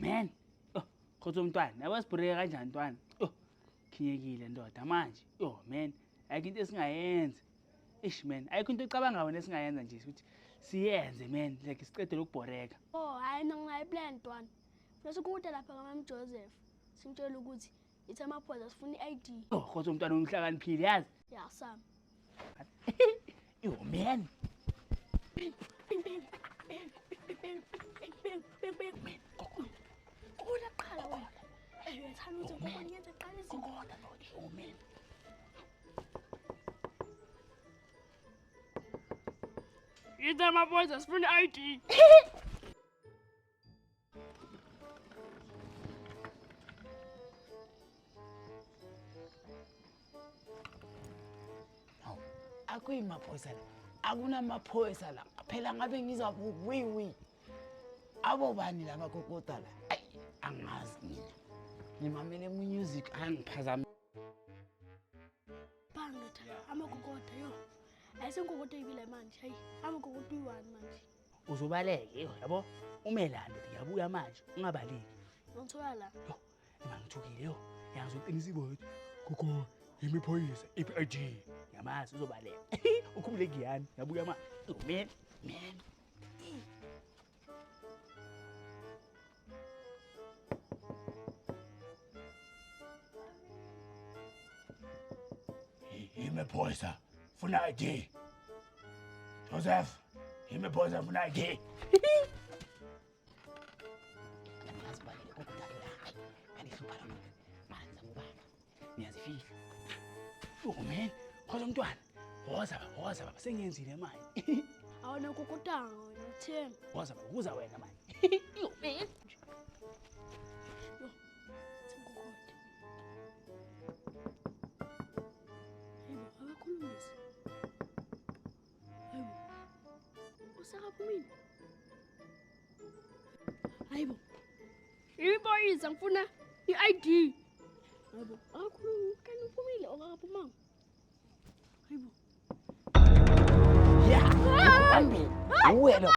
man. Oh, khotha umntwana. Yabasibhureka kanjani ntwana? Oh, khiyekile ndoda manje. Oh man, ayikho into esingayenza. Ish man, ayikho into ecabanga wena esingayenza nje ukuthi siyenze man, like siqedele ukubhoreka. Oh, hayi ngingayiplan ntwana. Bese kude lapha kaMam Joseph. Simtshela ukuthi ithi amaphoyisa sifuna i-ID. Oh, khotha umntwana umhlakaniphile yazi. Ya Sam. Yo man. Kula qhala wena. Uyathanda ukuthi ngoba ngiyenze qala izinto. Oh man. Ithi amaphoyisa sifuna i-ID. Akuyimaphoyisa la. Akunamaphoyisa la. Phela ngabe ngizabuwiwi. Abo bani laba kokota la? Ay, angazi mina. Ngimamele music angiphazama. Bangletha amagogoda yo. Ayisengogoda ibile manje. Hayi, amagogoda uyi-1 manje. Uzobaleke yabo. Umelando ngiyabuya manje, ungabaleki. Ngithola la. Yo, ngithukile yo. Yazi uqinisa ibodi. Gogo, imiphoyisa, iPID. Yamazi uzobaleka. Ukhumule ngiyani, ngiyabuya manje. Oh man. Imiphoyisa, funa ID. Joseph, imiphoyisa funa ID. Ngiyazibhalile kokudala. Angihlupha la manje. Manza ngubaba. Ngiyazifihla. Oh man, khona umntwana. Woza baba, sengiyenzile manje. Awona kokotanga wena uthemba. Woza baba, kuza wena manje. Yo man. Singogoda. Hayibo, abakhulumisi. Hayibo. Usakaphumile. Hayibo. Imiphoyisa ngifuna i-ID. Hayibo, akakhulumi kanti uphumile okakaphumanga. Hayibo. Yeah. Uwe lo.